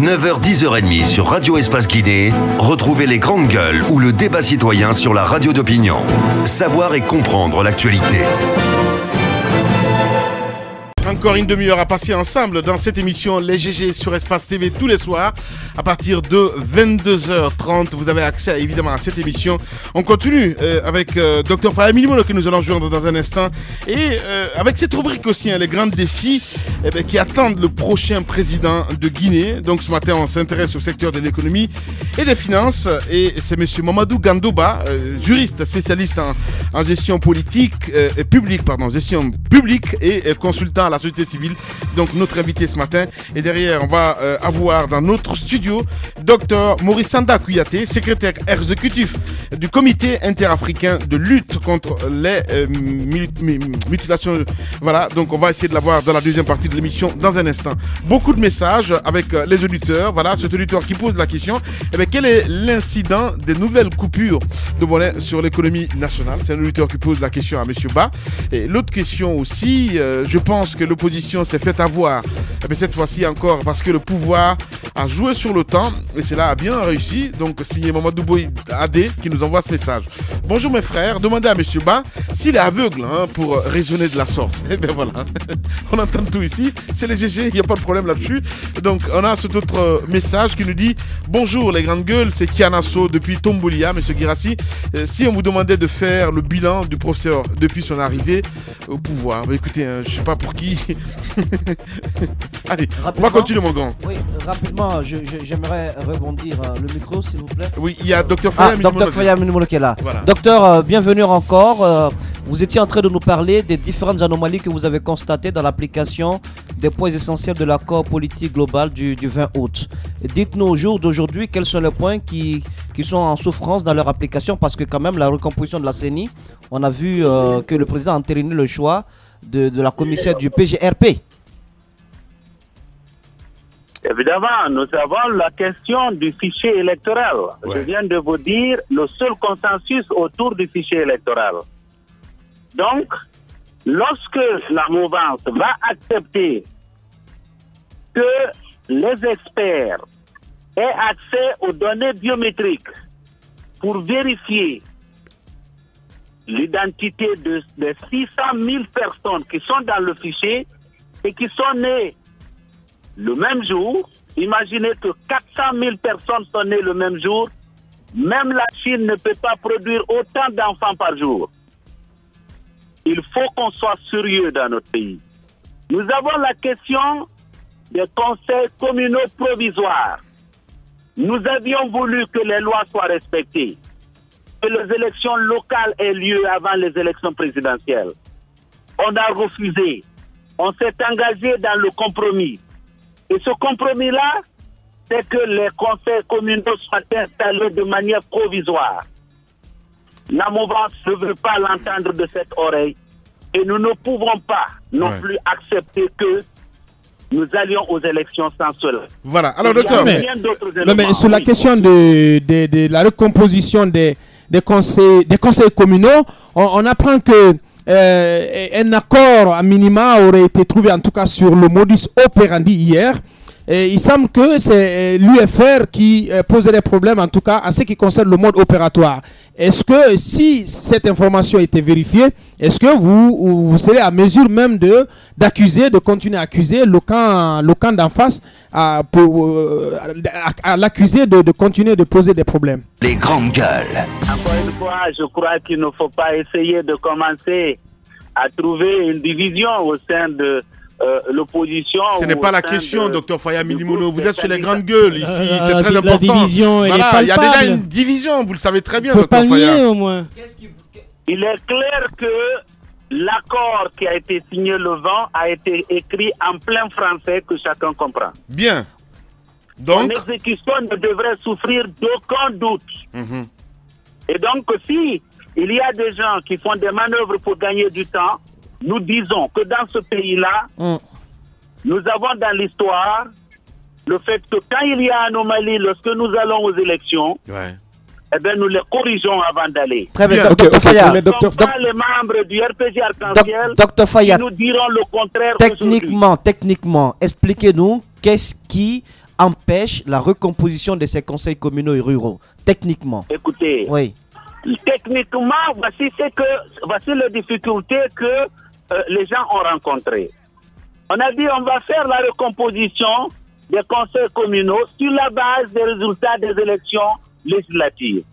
9h, 10h30 sur Radio Espace Guidé, retrouvez les grandes gueules ou le débat citoyen sur la radio d'opinion. Savoir et comprendre l'actualité. Encore une demi-heure à passer ensemble dans cette émission Les GG sur Espace TV tous les soirs à partir de 22h30. Vous avez accès évidemment à cette émission. On continue avec Dr Faya Minimono que nous allons joindre dans un instant et avec cette rubrique aussi, les grands défis qui attendent le prochain président de Guinée. Donc ce matin on s'intéresse au secteur de l'économie et des finances et c'est monsieur Mamadou Gandouba, juriste spécialiste en gestion politique gestion publique et consultant à la société civile, donc notre invité ce matin. Et derrière, on va avoir dans notre studio Dr Maurice Sanda Kouyaté, secrétaire exécutif du comité interafricain de lutte contre les mutilations. Voilà, donc on va essayer de l'avoir dans la deuxième partie de l'émission dans un instant. Beaucoup de messages avec les auditeurs. Voilà, cet auditeur qui pose la question, quel est l'incident des nouvelles coupures de monnaie sur l'économie nationale? C'est un auditeur qui pose la question à monsieur Ba. Et l'autre question aussi, je pense que l'opposition s'est fait avoir, mais cette fois-ci encore parce que le pouvoir a joué sur le temps et cela a bien réussi. Donc signé Mamadou Boy Adé qui nous envoie ce message. Bonjour mes frères, demandez à monsieur Ba s'il est aveugle pour raisonner de la sorte. Et bien voilà, on entend tout ici, c'est les GG, il n'y a pas de problème là-dessus. Donc on a cet autre message qui nous dit bonjour les grandes gueules, c'est Kianasso depuis Tomboulia, monsieur Girassi. Si on vous demandait de faire le bilan du professeur depuis son arrivée au pouvoir, écoutez, je sais pas pour qui. Allez, on va continuer mon grand. Oui, rapidement, j'aimerais rebondir le micro s'il vous plaît. Oui, il y a Dr Faya Minimono qui est là. Voilà. Docteur, bienvenue encore. Vous étiez en train de nous parler des différentes anomalies que vous avez constatées dans l'application des points essentiels de l'accord politique global du 20 août. Dites-nous au jour d'aujourd'hui quels sont les points qui sont en souffrance dans leur application, parce que quand même la recomposition de la CENI, on a vu que le président a entériné le choix de la commissaire du PGRP. Évidemment, nous avons la question du fichier électoral. Ouais. Je viens de vous dire le seul consensus autour du fichier électoral. Donc, lorsque la mouvance va accepter que les experts aient accès aux données biométriques pour vérifier l'identité des 600 000 personnes qui sont dans le fichier et qui sont nées le même jour, imaginez que 400 000 personnes sont nées le même jour, même la Chine ne peut pas produire autant d'enfants par jour. Il faut qu'on soit sérieux dans notre pays. Nous avons la question des conseils communaux provisoires. Nous avions voulu que les lois soient respectées, que les élections locales aient lieu avant les élections présidentielles. On a refusé. On s'est engagé dans le compromis. Et ce compromis-là, c'est que les conseils communaux soient installés de manière provisoire. La mouvance ne veut pas l'entendre de cette oreille. Et nous ne pouvons pas non plus accepter que nous allions aux élections sans cela. Voilà. Alors, docteur, mais sur la question de la recomposition des conseils communaux, on apprend que un accord à minima aurait été trouvé en tout cas sur le modus operandi hier. Et il semble que c'est l'UFR qui posait des problèmes en tout cas en ce qui concerne le mode opératoire. Est-ce que si cette information était vérifiée, est-ce que vous serez à mesure même d'accuser, de continuer à accuser le camp d'en face à l'accuser de continuer de poser des problèmes? Les grandes gueules. Encore une fois, je crois qu'il ne faut pas essayer de commencer à trouver une division au sein de l'opposition. Ce n'est pas la question, docteur Faya Minimono. Vous êtes sur les grandes gueules ici, c'est très important. La division, voilà, il y a déjà une division, vous le savez très bien, docteur Faya. Au moins. Il est clair que l'accord qui a été signé le 20 a été écrit en plein français que chacun comprend. Bien. Donc, son exécution ne devrait souffrir d'aucun doute. Et donc, si il y a des gens qui font des manœuvres pour gagner du temps, nous disons que dans ce pays-là, nous avons dans l'histoire le fait que quand il y a anomalie, lorsque nous allons aux élections, eh bien, nous les corrigeons avant d'aller. Très bien, Dr Faya. Ce ne sont pas les membres du RPG Arc-en-Ciel Dr Faya, qui nous diront le contraire. techniquement, expliquez-nous qu'est-ce qui empêche la recomposition de ces conseils communaux et ruraux, techniquement? Écoutez, Oui. techniquement, voici les difficultés que les gens ont rencontrées. On a dit on va faire la recomposition des conseils communaux sur la base des résultats des élections législatives.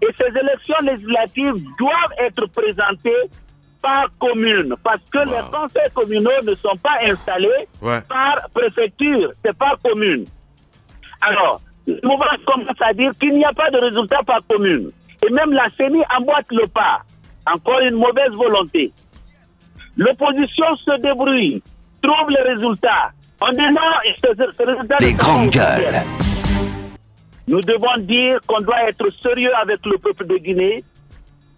Et ces élections législatives doivent être présentées par commune, parce que les conseils communaux ne sont pas installés par préfecture, c'est par commune. Alors, le mouvement commence à dire qu'il n'y a pas de résultat par commune. Et même la CENI emboîte le pas. Encore une mauvaise volonté. L'opposition se débrouille, trouve les résultats. On dit non, ce résultat... Les grandes gueules. Nous devons dire qu'on doit être sérieux avec le peuple de Guinée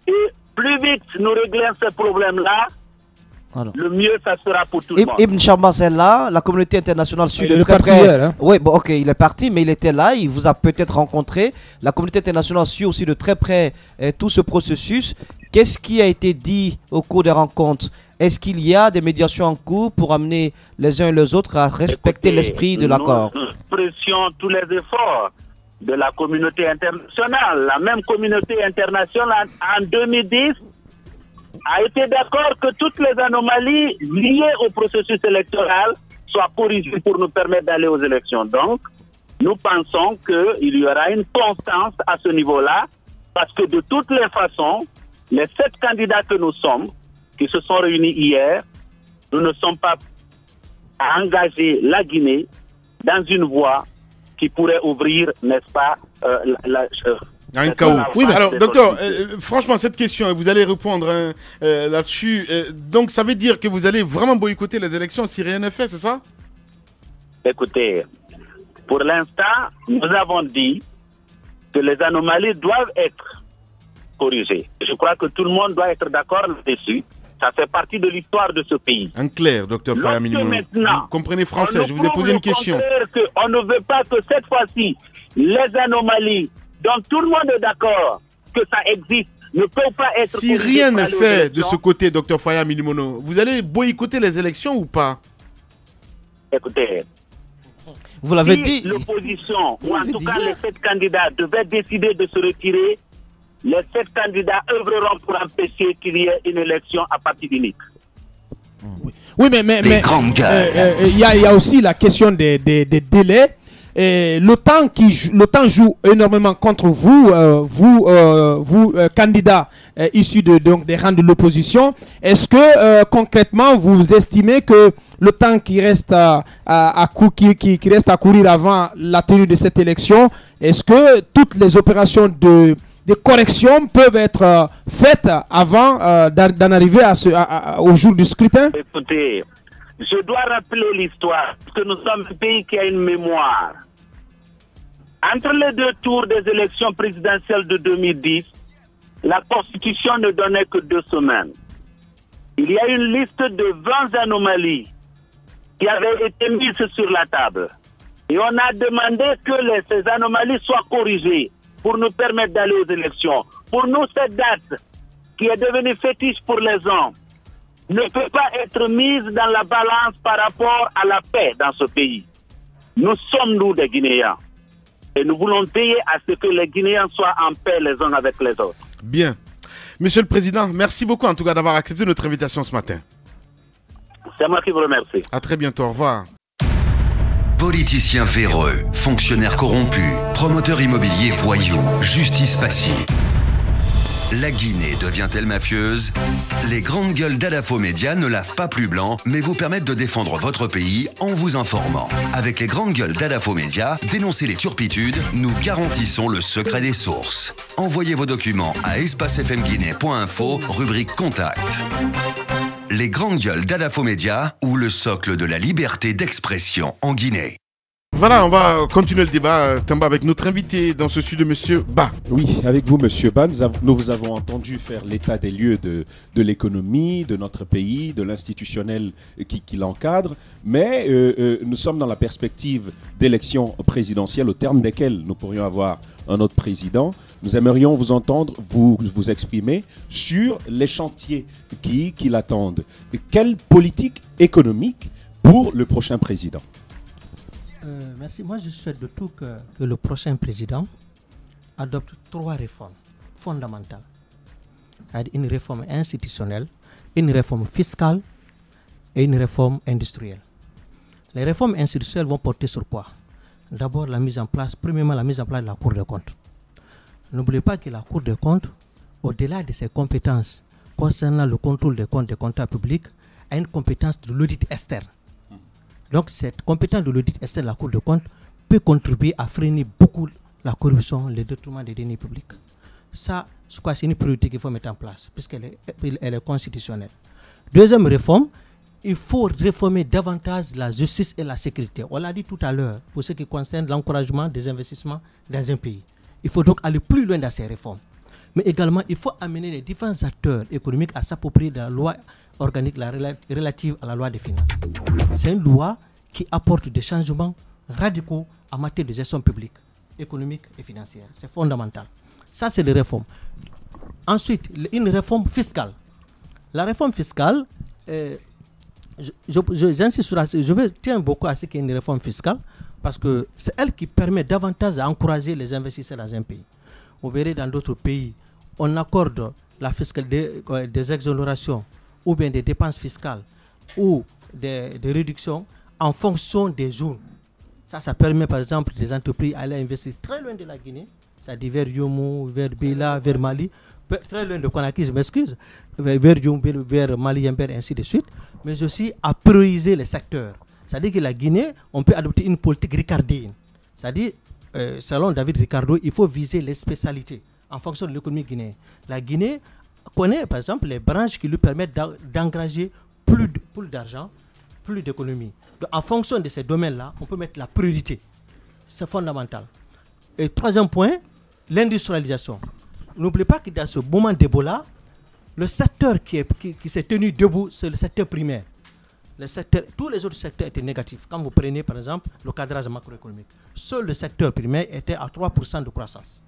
et plus vite nous réglons ces problèmes-là, le mieux ça sera pour tout le monde. Ibn Chambas est là, la communauté internationale suit de très près. Hier, hein. Oui, bon, ok, il est parti, mais il était là, il vous a peut-être rencontré. La communauté internationale suit aussi de très près tout ce processus. Qu'est-ce qui a été dit au cours des rencontres? Est-ce qu'il y a des médiations en cours pour amener les uns et les autres à respecter l'esprit de l'accord? Nous pressions tous les efforts de la communauté internationale. La même communauté internationale en 2010 a été d'accord que toutes les anomalies liées au processus électoral soient corrigées pour nous permettre d'aller aux élections. Donc, nous pensons qu'il y aura une constance à ce niveau-là, parce que de toutes les façons, les 7 candidats que nous sommes, qui se sont réunis hier, nous ne sommes pas à engager la Guinée dans une voie qui pourrait ouvrir, n'est-ce pas, un chaos. Oui, mais alors, docteur, franchement, cette question, vous allez répondre là-dessus. Donc, ça veut dire que vous allez vraiment boycotter les élections si rien n'est fait, c'est ça? Écoutez, pour l'instant, nous avons dit que les anomalies doivent être corrigées. Je crois que tout le monde doit être d'accord là-dessus. Ça fait partie de l'histoire de ce pays. En clair, docteur Faya Minimono. Vous comprenez français, je vous ai posé une question. On ne veut pas que cette fois-ci, les anomalies dont tout le monde est d'accord que ça existe ne peuvent pas être... Si rien n'est fait de ce côté, docteur Faya Minimono, vous allez boycotter les élections ou pas? Écoutez, vous l'avez dit. L'opposition, ou en tout cas les 7 candidats, devaient décider de se retirer, les 7 candidats œuvreront pour empêcher qu'il y ait une élection à parti unique. Oui, mais il y a aussi la question des délais. L'OTAN joue énormément contre vous, candidats issus des rangs de l'opposition. Est-ce que concrètement vous estimez que le temps qui reste à courir avant la tenue de cette élection, est-ce que toutes les opérations de correction peuvent être faites avant d'en arriver au jour du scrutin? Écoutez, je dois rappeler l'histoire, parce que nous sommes un pays qui a une mémoire. Entre les 2 tours des élections présidentielles de 2010, la Constitution ne donnait que 2 semaines. Il y a une liste de 20 anomalies qui avaient été mises sur la table. Et on a demandé que ces anomalies soient corrigées pour nous permettre d'aller aux élections. Pour nous, cette date, qui est devenue fétiche pour les uns, ne peut pas être mise dans la balance par rapport à la paix dans ce pays. Nous sommes, nous, des Guinéens. Et nous voulons veiller à ce que les Guinéens soient en paix les uns avec les autres. Bien. Monsieur le Président, merci beaucoup en tout cas d'avoir accepté notre invitation ce matin. C'est moi qui vous remercie. À très bientôt, au revoir. Politiciens véreux, fonctionnaires corrompus, promoteurs immobiliers voyous, justice passive. La Guinée devient-elle mafieuse? Les grandes gueules d'Adafo Média ne lavent pas plus blanc, mais vous permettent de défendre votre pays en vous informant. Avec les grandes gueules d'Adafo Média, dénoncez les turpitudes, nous garantissons le secret des sources. Envoyez vos documents à espacefmguinée.info, rubrique Contact. Les grandes gueules d'Adafo Média ou le socle de la liberté d'expression en Guinée. Voilà, on va continuer le débat, Tamba, avec notre invité dans ce studio, Monsieur Ba. Oui, avec vous, Monsieur Ba, nous vous avons entendu faire l'état des lieux de l'économie, de notre pays, de l'institutionnel qui l'encadre, mais nous sommes dans la perspective d'élections présidentielles au terme desquelles nous pourrions avoir un autre président. Nous aimerions vous entendre vous exprimer sur les chantiers qui l'attendent. Quelle politique économique pour le prochain président? Merci. Moi, je souhaite de tout que le prochain président adopte 3 réformes fondamentales. C'est-à-dire une réforme institutionnelle, une réforme fiscale et une réforme industrielle. Les réformes institutionnelles vont porter sur quoi? D'abord, premièrement, la mise en place de la Cour des comptes. N'oubliez pas que la Cour des comptes, au-delà de ses compétences concernant le contrôle des comptes des comptables publics, a une compétence de l'audit externe. Donc, cette compétence de l'audit externe de la Cour des comptes peut contribuer à freiner beaucoup la corruption, le détournement des deniers publics. Ça, je crois que c'est une priorité qu'il faut mettre en place, puisqu'elle est constitutionnelle. Deuxième réforme, il faut réformer davantage la justice et la sécurité. On l'a dit tout à l'heure, pour ce qui concerne l'encouragement des investissements dans un pays. Il faut donc aller plus loin dans ces réformes. Mais également, il faut amener les différents acteurs économiques à s'approprier de la loi organique relative à la loi des finances. C'est une loi qui apporte des changements radicaux en matière de gestion publique, économique et financière. C'est fondamental. Ça, c'est les réformes. Ensuite, une réforme fiscale. La réforme fiscale, j'insiste sur ça, tiens beaucoup à ce qu'il y ait une réforme fiscale parce que c'est elle qui permet davantage d'encourager les investisseurs dans un pays. Vous verrez dans d'autres pays, on accorde la fiscalité des exonérations ou bien des dépenses fiscales ou des réductions en fonction des zones. Ça permet par exemple des entreprises d'aller investir très loin de la Guinée, c'est-à-dire vers Yomo, vers Bila, vers Mali, très loin de Conakry, je m'excuse, vers Yomo, vers Mali, Yamber, ainsi de suite, mais aussi à prioriser les secteurs. C'est-à-dire que la Guinée, on peut adopter une politique ricardienne. C'est-à-dire, selon David Ricardo, il faut viser les spécialités en fonction de l'économie guinéenne. La Guinée connaît par exemple les branches qui lui permettent d'engager plus d'argent, plus d'économie. Donc, en fonction de ces domaines-là, on peut mettre la priorité. C'est fondamental. Et troisième point, l'industrialisation. N'oubliez pas que dans ce moment d'Ebola, le secteur qui s'est tenu debout, c'est le secteur primaire. Tous les autres secteurs étaient négatifs. Quand vous prenez par exemple le cadrage macroéconomique, seul le secteur primaire était à 3% de croissance.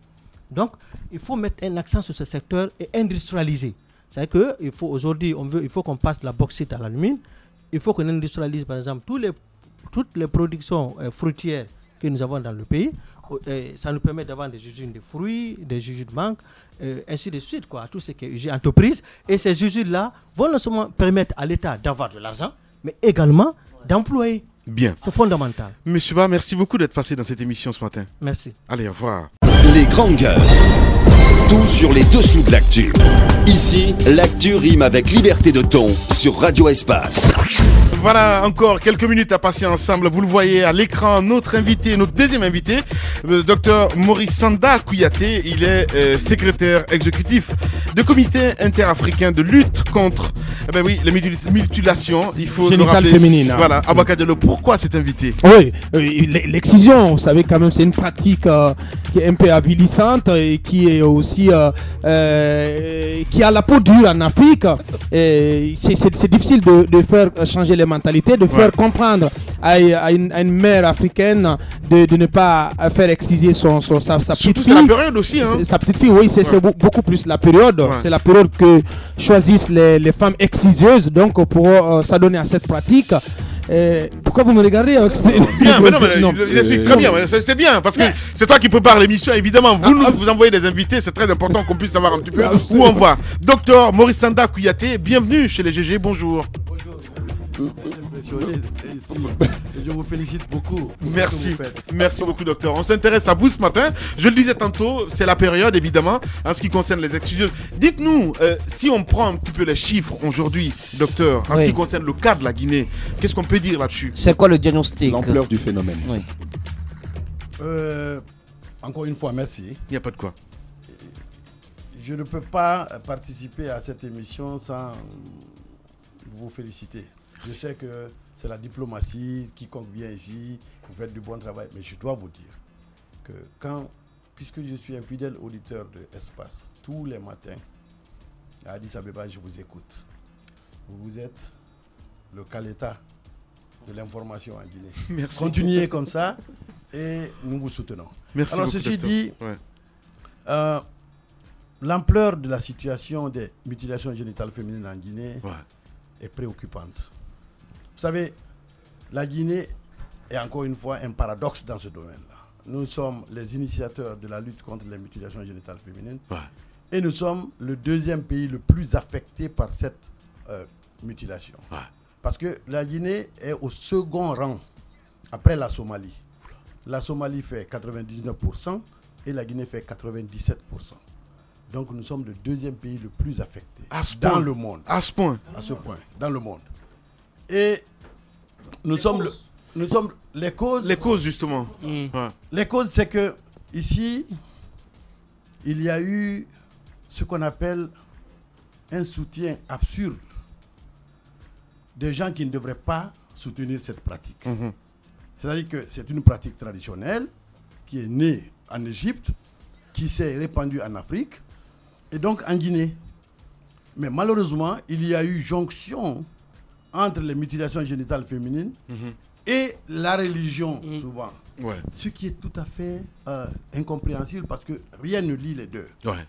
Donc, il faut mettre un accent sur ce secteur et industrialiser. C'est-à-dire qu'il faut aujourd'hui, il faut qu'on passe de la bauxite à l'alumine. Il faut qu'on industrialise par exemple toutes les productions fruitières que nous avons dans le pays. Ça nous permet d'avoir des usines de fruits, des usines de mangue, ainsi de suite, quoi, tout ce qui est usine entreprise. Et ces usines-là vont non seulement permettre à l'État d'avoir de l'argent, mais également d'employer. Bien. C'est fondamental. Monsieur Ba, merci beaucoup d'être passé dans cette émission ce matin. Merci. Allez, au revoir. Les grandes gueules. Tout sur les dessous de l'actu. Ici, l'actu rime avec liberté de ton sur Radio Espace. Voilà, encore quelques minutes à passer ensemble. Vous le voyez à l'écran, notre deuxième invité, le docteur Maurice Sanda Kouyaté. Il est secrétaire exécutif du comité interafricain de lutte contre les mutilations. Il faut le rappeler. Féminine. Voilà, Abakadelo, pourquoi cet invité? Oui, l'excision, vous savez quand même, c'est une pratique qui est un peu avilissante et qui est aussi qui a la peau dure en Afrique. C'est difficile de faire changer les mentalités, de faire comprendre à une mère africaine de ne pas faire exciser sa petite fille. C'est la période aussi. Hein. Sa petite fille, oui, c'est beaucoup plus la période. Ouais. C'est la période que choisissent les femmes exciseuses donc pour s'adonner à cette pratique. Pourquoi vous me regardez Bien, mais non, il explique très bien. C'est bien, parce que c'est toi qui prépares l'émission, évidemment. Vous envoyez des invités, c'est très important qu'on puisse savoir un petit peu où on va. Docteur Maurice Sanda Kouyaté, bienvenue chez les GG, bonjour. Je vous félicite beaucoup. Merci beaucoup, docteur. On s'intéresse à vous ce matin. Je le disais tantôt, c'est la période, évidemment, en ce qui concerne les exciseurs. Dites-nous, si on prend un petit peu les chiffres aujourd'hui, docteur, en ce qui concerne le cas de la Guinée, qu'est-ce qu'on peut dire là-dessus? C'est quoi le diagnostic? L'ampleur du phénomène. Oui. Encore une fois, merci. Il n'y a pas de quoi. Je ne peux pas participer à cette émission sans vous féliciter. Je sais que c'est la diplomatie, quiconque vient ici, vous faites du bon travail, mais je dois vous dire que puisque je suis un fidèle auditeur de Espace, tous les matins, à Addis Abeba, je vous écoute. Vous êtes le Kaleta de l'information en Guinée. Merci. Continuez comme ça et nous vous soutenons. Merci. Alors, beaucoup, ceci docteur. dit, l'ampleur de la situation des mutilations génitales féminines en Guinée est préoccupante. Vous savez, la Guinée est encore une fois un paradoxe dans ce domaine-là. Nous sommes les initiateurs de la lutte contre les mutilations génitales féminines. Ouais. Et nous sommes le deuxième pays le plus affecté par cette mutilation. Ouais. Parce que la Guinée est au second rang après la Somalie. La Somalie fait 99% et la Guinée fait 97%. Donc nous sommes le deuxième pays le plus affecté dans le monde. À ce point. À ce point, dans le monde. Et nous sommes les causes. Les causes, justement. Ouais. Les causes, c'est que ici, il y a eu ce qu'on appelle un soutien absurde des gens qui ne devraient pas soutenir cette pratique. C'est-à-dire que c'est une pratique traditionnelle qui est née en Égypte, qui s'est répandue en Afrique et donc en Guinée. Mais malheureusement, il y a eu jonction entre les mutilations génitales féminines et la religion, souvent. Ouais. Ce qui est tout à fait incompréhensible parce que rien ne lie les deux. Ouais.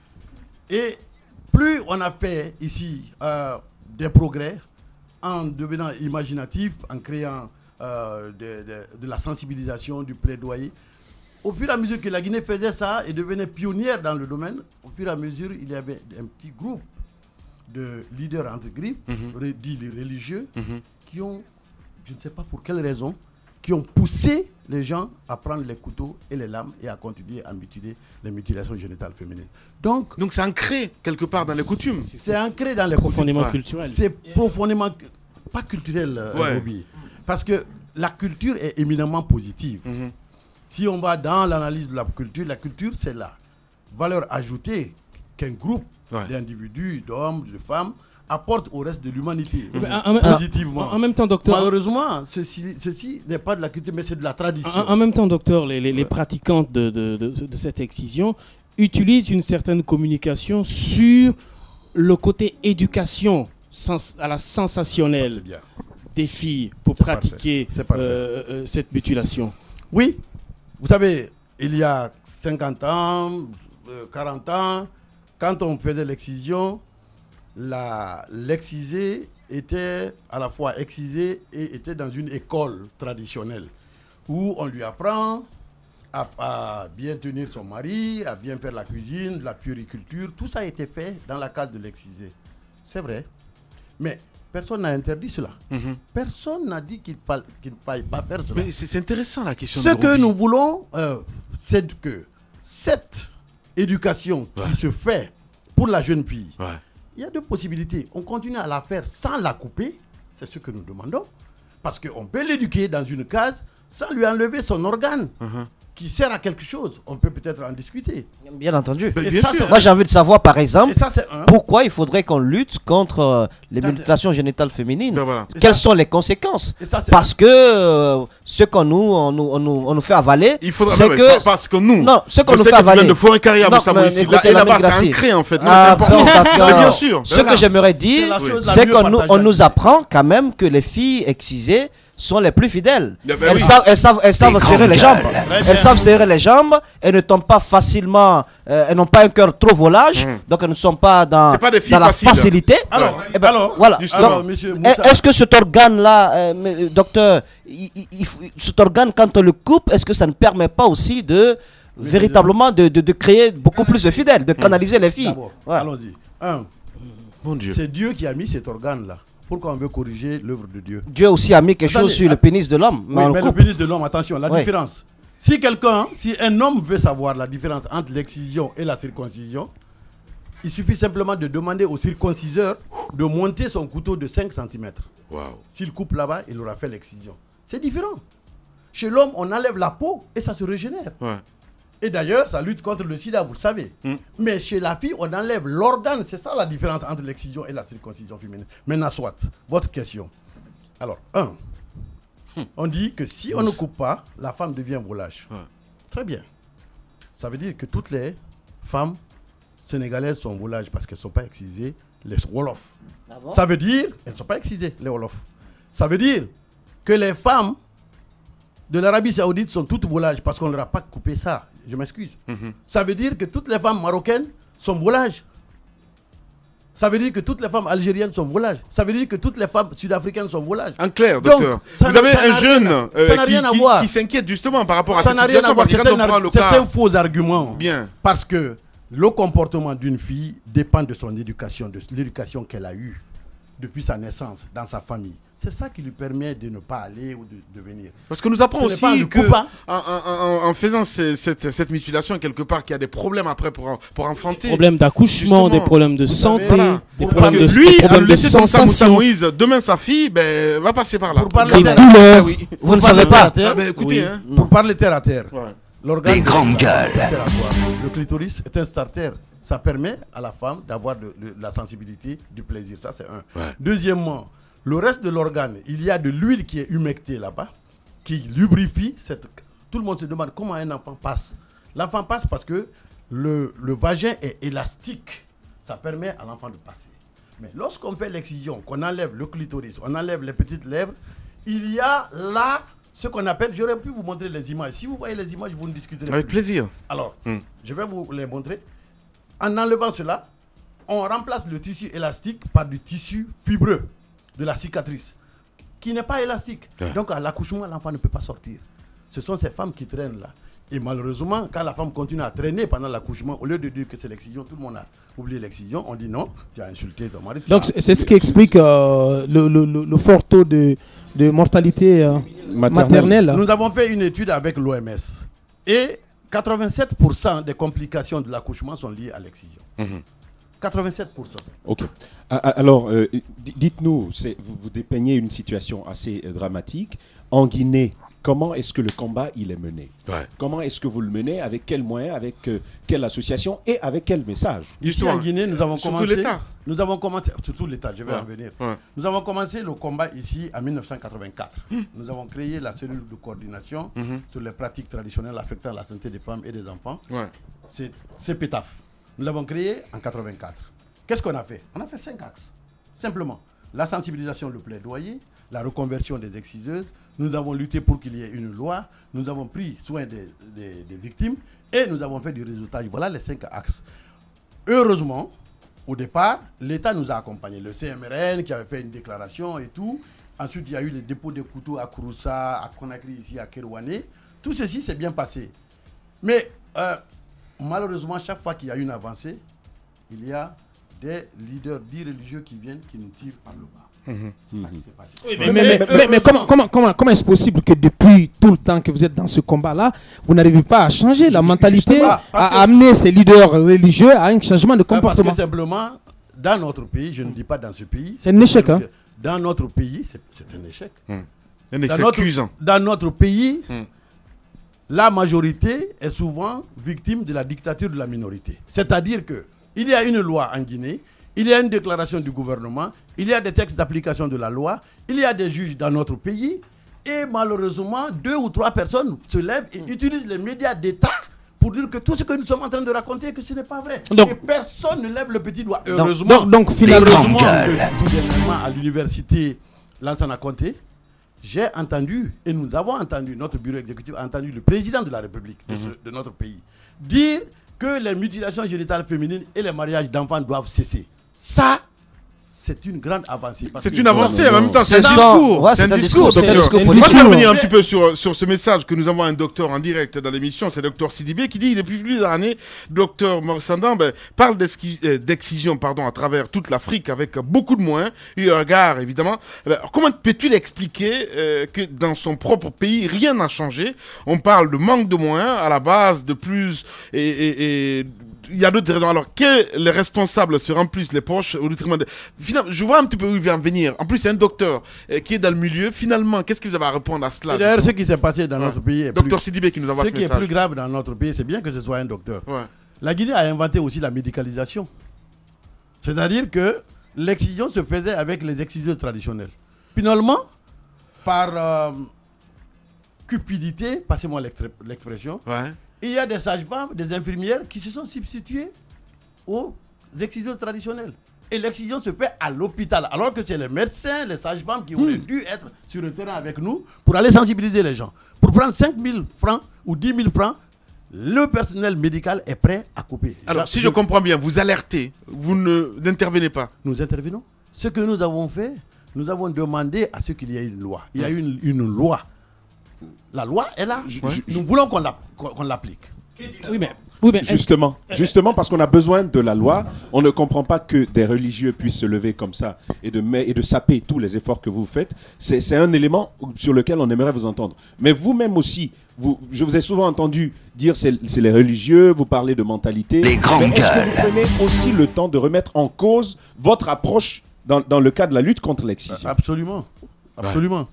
Et plus on a fait ici des progrès en devenant imaginatif, en créant de la sensibilisation, du plaidoyer, au fur et à mesure que la Guinée faisait ça et devenait pionnière dans le domaine, au fur et à mesure, il y avait un petit groupe de leaders entre griffes, dits les religieux, qui ont, je ne sais pas pour quelle raison, qui ont poussé les gens à prendre les couteaux et les lames et à continuer à mutiler les mutilations génitales féminines. Donc c'est ancré quelque part dans les coutumes. C'est ancré dans les profondément coutumes. culturel. C'est profondément pas culturel, Roby. Parce que la culture est éminemment positive. Si on va dans l'analyse de la culture, c'est la valeur ajoutée qu'un groupe d'individus, d'hommes, de femmes apporte au reste de l'humanité, positivement. En même temps, docteur... Malheureusement, ceci n'est pas de la culture, mais c'est de la tradition. En même temps, docteur, les pratiquants de cette excision utilisent une certaine communication sur le côté éducation à la sensationnelle des filles pour pratiquer cette mutilation. Oui, vous savez, il y a 50 ans, 40 ans, quand on faisait l'excision, l'excisé était à la fois excisé et était dans une école traditionnelle où on lui apprend à bien tenir son mari, à bien faire la cuisine, la puériculture. Tout ça a été fait dans la case de l'excisé. C'est vrai. Mais personne n'a interdit cela. Personne n'a dit qu'il ne faille pas faire cela. Mais c'est intéressant la question. Ce que nous voulons, c'est que cette éducation qui se fait pour la jeune fille, il y a deux possibilités. On continue à la faire sans la couper, c'est ce que nous demandons. Parce qu'on peut l'éduquer dans une case sans lui enlever son organe qui sert à quelque chose. On peut peut-être en discuter. Bien entendu. Bien sûr. Moi, j'ai envie de savoir, par exemple, pourquoi il faudrait qu'on lutte contre les mutilations génitales féminines. Quelles sont les conséquences? Parce que ce qu'on nous fait avaler, c'est que... Parce que nous, non, ce qu'on nous fait avaler... de Forêt-Carrière, et là-bas, c'est ancré, en fait. C'est important. Mais bien sûr. Ce que j'aimerais dire, c'est qu'on nous apprend quand même que les filles excisées sont les plus fidèles. Elles savent serrer les jambes. Elles savent serrer les jambes. Elles ne tombent pas facilement. Elles n'ont pas un cœur trop volage. Donc elles ne sont pas dans la facilité. Alors, voilà. Est-ce que cet organe-là, docteur, cet organe, quand on le coupe, est-ce que ça ne permet pas aussi de véritablement de créer beaucoup plus de fidèles, de canaliser les filles? Allons-y. C'est Dieu qui a mis cet organe-là. Pourquoi on veut corriger l'œuvre de Dieu? Dieu aussi a mis quelque chose sur le pénis de l'homme. Oui, mais le pénis de l'homme, attention, la différence. Si un homme veut savoir la différence entre l'excision et la circoncision, il suffit simplement de demander au circonciseur de monter son couteau de 5 cm. S'il coupe là-bas, il aura fait l'excision. C'est différent. Chez l'homme, on enlève la peau et ça se régénère. Et d'ailleurs, ça lutte contre le sida, vous le savez. Mais chez la fille, on enlève l'organe. C'est ça la différence entre l'excision et la circoncision féminine. Maintenant, soit, votre question. Alors, on dit que si on ne coupe pas, la femme devient volage. Très bien. Ça veut dire que toutes les femmes sénégalaises sont volages parce qu'elles ne sont pas excisées, les Wolofs. Ça veut dire qu'elles ne sont pas excisées, les Wolofs. Ça veut dire que les femmes de l'Arabie Saoudite sont toutes volages parce qu'on ne leur a pas coupé ça. Je m'excuse. Ça veut dire que toutes les femmes marocaines sont volages. Ça veut dire que toutes les femmes algériennes sont volages. Ça veut dire que toutes les femmes sud-africaines sont volages. En clair, Donc, docteur. ça Vous avez un jeune ça n'a rien à voir. qui s'inquiète justement par rapport à Ça cette n'a rien à situation. voir. C'est un faux argument. Bien. Parce que le comportement d'une fille dépend de son éducation, de l'éducation qu'elle a eue depuis sa naissance dans sa famille. C'est ça qui lui permet de ne pas aller ou de venir. Parce que nous apprend aussi que en faisant cette mutilation, quelque part, qu'il y a des problèmes après pour enfanter. Des problèmes d'accouchement, des problèmes de santé, des problèmes de, lui, des problèmes de sensation. Moïse, demain sa fille, va passer par là. Pour parler douleurs. Oui. Vous ne savez pas. Écoutez, pour parler terre à terre, l'organe des grandes gueules. Le clitoris est un starter. Ça permet à la femme d'avoir de la sensibilité, du plaisir. Ça, c'est un. Ouais. Deuxièmement, le reste de l'organe, il y a de l'huile qui est humectée là-bas, qui lubrifie. Tout le monde se demande comment un enfant passe. L'enfant passe parce que le vagin est élastique. Ça permet à l'enfant de passer. Mais lorsqu'on fait l'excision, qu'on enlève le clitoris, on enlève les petites lèvres, il y a là ce qu'on appelle, j'aurais pu vous montrer les images. Si vous voyez les images, vous ne discuterez avec plaisir. Alors, je vais vous les montrer. En enlevant cela, on remplace le tissu élastique par du tissu fibreux de la cicatrice, qui n'est pas élastique. Ouais. Donc à l'accouchement, l'enfant ne peut pas sortir. Ce sont ces femmes qui traînent là. Et malheureusement, quand la femme continue à traîner pendant l'accouchement, au lieu de dire que c'est l'excision, tout le monde a oublié l'excision, on dit non, tu as insulté ton mari. Donc c'est ce qui explique le fort taux de mortalité maternelle. Nous avons fait une étude avec l'OMS. Et 87% des complications de l'accouchement sont liées à l'excision. 87%. Ok. Alors, dites-nous, vous dépeignez une situation assez dramatique. En Guinée, comment est-ce que le combat il est mené? Comment est-ce que vous le menez? Avec quels moyens? Avec quelle association? Et avec quel message? Ici en Guinée, nous avons commencé... l'État. Nous avons commencé... Surtout l'État, je vais en venir. Nous avons commencé le combat ici en 1984. Nous avons créé la cellule de coordination sur les pratiques traditionnelles affectant la santé des femmes et des enfants. C'est PETAF. Nous l'avons créé en 84. Qu'est-ce qu'on a fait? On a fait 5 axes. Simplement, la sensibilisation, le plaidoyer, la reconversion des exciseuses. Nous avons lutté pour qu'il y ait une loi. Nous avons pris soin des victimes et nous avons fait du résultat. Voilà les 5 axes. Heureusement, au départ, l'État nous a accompagnés. Le CMRN qui avait fait une déclaration et tout. Ensuite, il y a eu les dépôts de couteaux à Kouroussa, à Conakry, ici à Kerouané. Tout ceci s'est bien passé. Mais malheureusement, chaque fois qu'il y a une avancée, il y a des leaders dits religieux qui viennent, qui nous tirent par le bas. C'est ça qui s'est passé. Oui, mais comment est-ce possible que depuis tout le temps que vous êtes dans ce combat-là, vous n'arrivez pas à changer la mentalité, à amener ces leaders religieux à un changement de comportement? Parce que simplement, dans notre pays, je ne dis pas dans ce pays... C'est un échec, hein? Dans notre pays, c'est un échec. Un échec cuisant. Dans notre pays... La majorité est souvent victime de la dictature de la minorité. C'est-à-dire qu'il y a une loi en Guinée, il y a une déclaration du gouvernement, il y a des textes d'application de la loi, il y a des juges dans notre pays, et malheureusement, 2 ou 3 personnes se lèvent et utilisent les médias d'État pour dire que tout ce que nous sommes en train de raconter, que ce n'est pas vrai. Donc, et personne ne lève le petit doigt. Heureusement, donc finalement, tout dernièrement à l'université Lansana Conté, j'ai entendu, et nous avons entendu, notre bureau exécutif a entendu le président de la République de notre pays dire que les mutilations génitales féminines et les mariages d'enfants doivent cesser. Ça, c'est une grande avancée. C'est une avancée, en même temps, c'est un discours. Ouais, c'est un discours, docteur. Moi, je vais revenir un petit peu sur ce message que nous avons un docteur en direct dans l'émission, c'est le docteur Sidibé, qui dit depuis plusieurs années, docteur Maurice Sandan parle d'excision à travers toute l'Afrique avec beaucoup de moyens, eu regard évidemment. Comment peux-tu l'expliquer que dans son propre pays, rien n'a changé? On parle de manque de moyens à la base, de plus et il y a d'autres raisons. Alors, les responsables se remplissent les poches au détriment de... Finalement, je vois un petit peu où il vient en venir. En plus, c'est un docteur qui est dans le milieu. Finalement, qu'est-ce que vous avez à répondre à cela? D'ailleurs, ce qui s'est passé dans notre pays est docteur Sidibé qui nous envoie ce message. Ce qui est plus grave dans notre pays, c'est bien que ce soit un docteur. La Guinée a inventé aussi la médicalisation. C'est-à-dire que l'excision se faisait avec les exciseurs traditionnels. Finalement, par cupidité, passez-moi l'expression, il y a des sages-femmes, des infirmières qui se sont substituées aux exciseurs traditionnels. Et l'excision se fait à l'hôpital, alors que c'est les médecins, les sages-femmes qui auraient dû être sur le terrain avec nous pour aller sensibiliser les gens. Pour prendre 5 000 francs ou 10 000 francs, le personnel médical est prêt à couper. Alors, si je comprends bien, vous alertez, vous n'intervenez pas. Nous intervenons. Ce que nous avons fait, nous avons demandé à ce qu'il y ait une loi. Il y a une loi. La loi est là. Nous voulons qu'on l'applique. Oui, mais Justement, parce qu'on a besoin de la loi, on ne comprend pas que des religieux puissent se lever comme ça et de saper tous les efforts que vous faites. C'est un élément sur lequel on aimerait vous entendre. Mais vous-même aussi, je vous ai souvent entendu dire c'est les religieux, vous parlez de mentalité. Les grandes gueules. Est-ce que vous prenez aussi le temps de remettre en cause votre approche dans le cas de la lutte contre l'excision? Absolument. Absolument.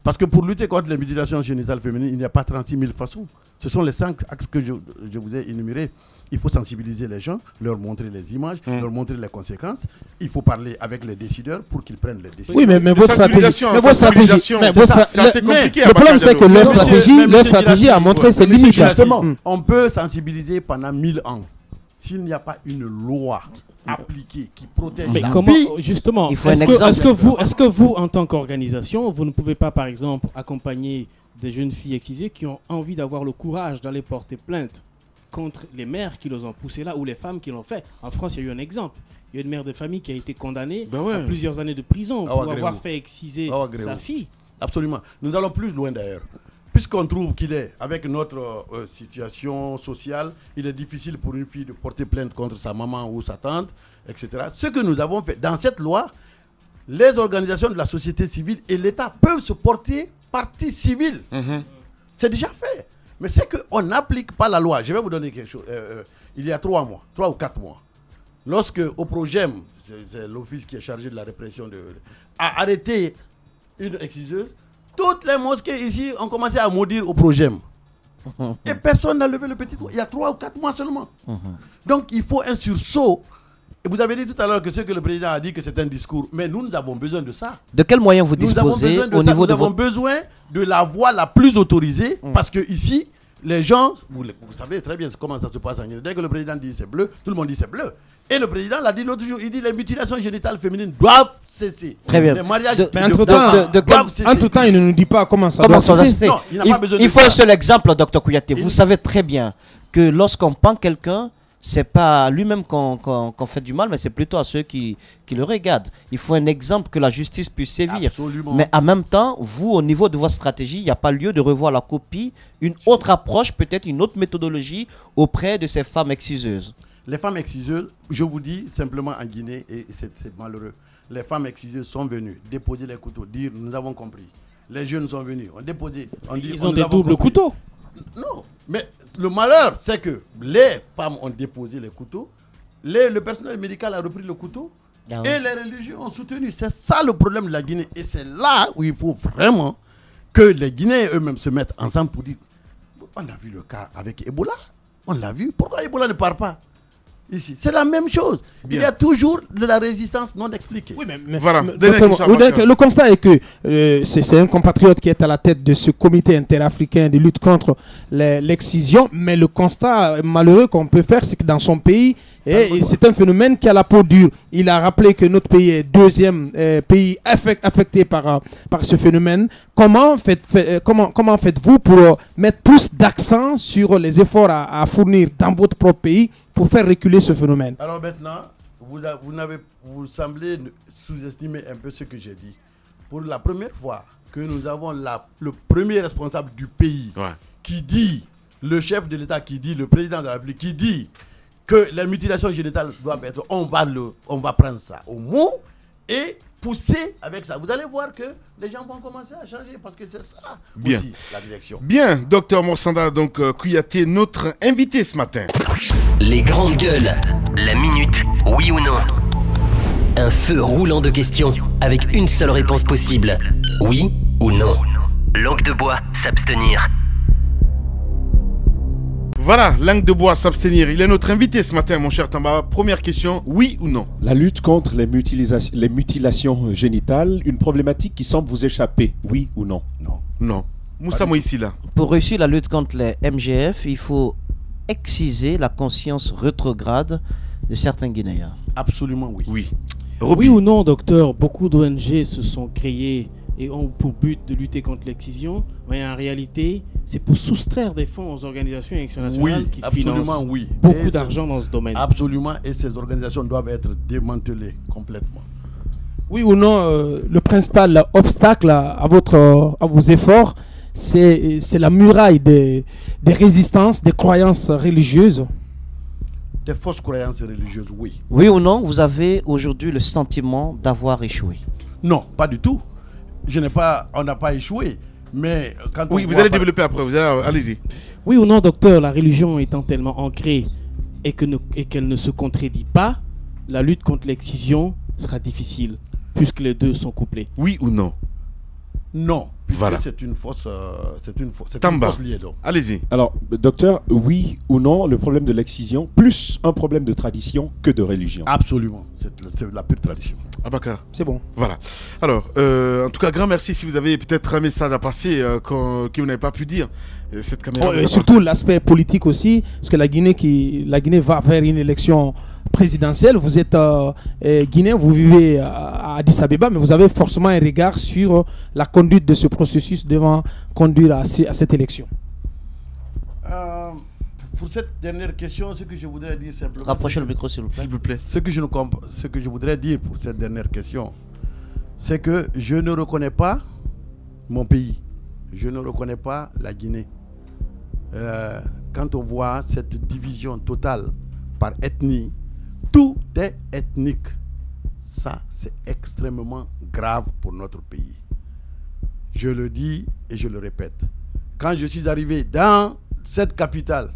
Parce que pour lutter contre les mutilations génitales féminines, il n'y a pas 36 000 façons. Ce sont les 5 axes que je vous ai énumérés. Il faut sensibiliser les gens, leur montrer les images, leur montrer les conséquences. Il faut parler avec les décideurs pour qu'ils prennent les décisions. Oui, mais votre stratégie, c'est assez compliqué. Le problème, c'est que leur stratégie a montré ses limites. Justement, on peut sensibiliser pendant 1000 ans. S'il n'y a pas une loi appliquée qui protège mais la comment, vie, justement, est-ce que vous, en tant qu'organisation, vous ne pouvez pas, par exemple, accompagner des jeunes filles excisées qui ont envie d'avoir le courage d'aller porter plainte contre les mères qui les ont poussées là ou les femmes qui l'ont fait? En France, il y a eu un exemple. Il y a une mère de famille qui a été condamnée à plusieurs années de prison pour avoir fait exciser sa fille. Absolument. Nous allons plus loin d'ailleurs. Puisqu'on trouve qu'il est, avec notre situation sociale, il est difficile pour une fille de porter plainte contre sa maman ou sa tante, etc. Ce que nous avons fait, dans cette loi, les organisations de la société civile et l'État peuvent se porter partie civile. C'est déjà fait. Mais c'est qu'on n'applique pas la loi. Je vais vous donner quelque chose. Il y a 3 ou 4 mois, lorsque Oprogem, c'est l'office qui est chargé de la répression, a arrêté une exciseuse, toutes les mosquées ici ont commencé à maudire Oprogem. Et personne n'a levé le petit doigt. Il y a 3 ou 4 mois seulement. Donc il faut un sursaut. Et vous avez dit tout à l'heure que ce que le président a dit que c'est un discours. Mais nous avons besoin de ça. De quels moyens vous disposez au niveau de Nous avons besoin de la voie la plus autorisée. Parce que ici, les gens, vous savez très bien comment ça se passe en Guinée. Dès que le président dit c'est bleu, tout le monde dit c'est bleu. Et le président l'a dit l'autre jour, il dit les mutilations génitales féminines doivent cesser. Très bien. Les mariages mais entre-temps, il ne nous dit pas comment ça doit cesser. Non, il faut un seul exemple, Dr Kouyaté. Vous savez très bien que lorsqu'on pend quelqu'un, c'est pas à lui-même qu'on fait du mal, mais c'est plutôt à ceux qui le regardent. Il faut un exemple que la justice puisse sévir. Absolument. Mais en même temps, vous, au niveau de votre stratégie, il n'y a pas lieu de revoir la copie, une autre approche, peut-être une autre méthodologie auprès de ces femmes exciseuses. Les femmes exciseuses, je vous dis simplement en Guinée, et c'est malheureux, les femmes exciseuses sont venues déposer les couteaux, dire nous avons compris. Les jeunes sont venus, ont déposé. Ils ont des doubles couteaux. Non, mais le malheur, c'est que les femmes ont déposé les couteaux, le personnel médical a repris le couteau, et les religieux ont soutenu. C'est ça le problème de la Guinée. Et c'est là où il faut vraiment que les Guinéens eux-mêmes se mettent ensemble pour dire, on a vu le cas avec Ebola, on l'a vu, pourquoi Ebola ne part pas ici? C'est la même chose. Bien. Il y a toujours de la résistance non expliquée. Oui, mais voilà. Le constat est que c'est un compatriote qui est à la tête de ce comité interafricain de lutte contre l'excision. Mais le constat malheureux qu'on peut faire, c'est que dans son pays, c'est un phénomène qui a la peau dure. Il a rappelé que notre pays est deuxième pays affecté par ce phénomène. Comment faites-vous pour mettre plus d'accent sur les efforts à fournir dans votre propre pays pour faire reculer ce phénomène? Alors maintenant, vous semblez sous-estimer un peu ce que j'ai dit. Pour la première fois que nous avons le premier responsable du pays qui dit, le chef de l'État qui dit, le président de la République qui dit que les mutilations génitales doivent être, on va prendre ça au mot et pousser avec ça. Vous allez voir que les gens vont commencer à changer parce que c'est ça aussi la direction. Bien, docteur Morsanda, donc Kouyaté, notre invité ce matin. Les grandes gueules, la minute, oui ou non? Un feu roulant de questions avec une seule réponse possible, oui ou non. Langue de bois, s'abstenir. Voilà, langue de bois, s'abstenir. Il est notre invité ce matin, mon cher Tamba. Première question, oui ou non? La lutte contre les mutilations génitales, une problématique qui semble vous échapper, oui ou non? Non. Moussa Moïsila. Pour réussir la lutte contre les MGF, il faut exciser la conscience rétrograde de certains Guinéens. Absolument oui. Oui ou non, docteur? Beaucoup d'ONG se sont créées et ont pour but de lutter contre l'excision, mais en réalité, c'est pour soustraire des fonds aux organisations internationales qui financent beaucoup d'argent dans ce domaine. Absolument, et ces organisations doivent être démantelées complètement. Oui ou non, le principal obstacle à vos efforts, c'est la muraille des résistances, des croyances religieuses? Des fausses croyances religieuses, oui. Oui ou non, vous avez aujourd'hui le sentiment d'avoir échoué? Non, pas du tout. On n'a pas échoué. Mais quand oui, vous allez développer après, allez-y. Oui ou non, docteur, la religion étant tellement ancrée et qu'elle ne se contredit pas, la lutte contre l'excision sera difficile, puisque les deux sont couplés. Oui ou non? Non, voilà. C'est une fausse liaison. Allez-y. Alors, docteur, oui ou non, le problème de l'excision, plus un problème de tradition que de religion? Absolument, c'est la pure tradition. Abaka. C'est bon. Voilà. Alors, en tout cas, grand merci si vous avez peut-être un message à passer que vous n'avez pas pu dire. Cette caméra. Et surtout l'aspect politique aussi, parce que la Guinée va vers une élection présidentielle. Vous êtes guinéen, vous vivez à Addis Abeba, mais vous avez forcément un regard sur la conduite de ce processus devant conduire à cette élection. Pour cette dernière question, ce que je voudrais dire simplement... Rapprochez le micro, s'il vous plaît. Ce que je voudrais dire pour cette dernière question, c'est que je ne reconnais pas mon pays. Je ne reconnais pas la Guinée. Quand on voit cette division totale par ethnie, tout est ethnique. Ça, c'est extrêmement grave pour notre pays. Je le dis et je le répète. Quand je suis arrivé dans cette capitale,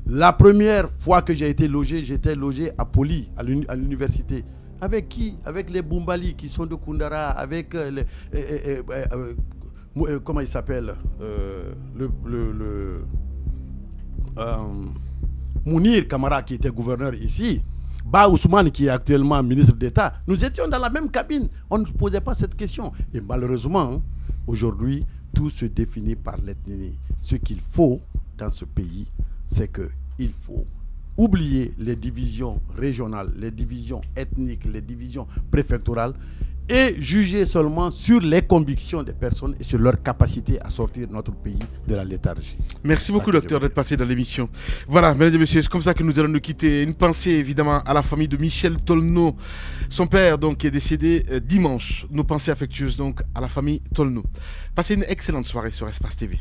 la première fois que j'ai été logé, j'étais logé à Poli, à l'université. Avec qui? Avec les Bumbali qui sont de Koundara, avec comment il s'appelle, Mounir Kamara qui était gouverneur ici, Ba Ousmane qui est actuellement ministre d'État. Nous étions dans la même cabine. On ne posait pas cette question. Et malheureusement, aujourd'hui, tout se définit par l'ethnie. Ce qu'il faut dans ce pays, c'est qu'il faut oublier les divisions régionales, les divisions ethniques, les divisions préfectorales et juger seulement sur les convictions des personnes et sur leur capacité à sortir notre pays de la léthargie. Merci beaucoup, docteur, d'être passé dans l'émission. Voilà, mesdames et messieurs, c'est comme ça que nous allons nous quitter. Une pensée évidemment à la famille de Michel Tolno. Son père donc est décédé dimanche. Nos pensées affectueuses donc à la famille Tolno. Passez une excellente soirée sur Espace TV.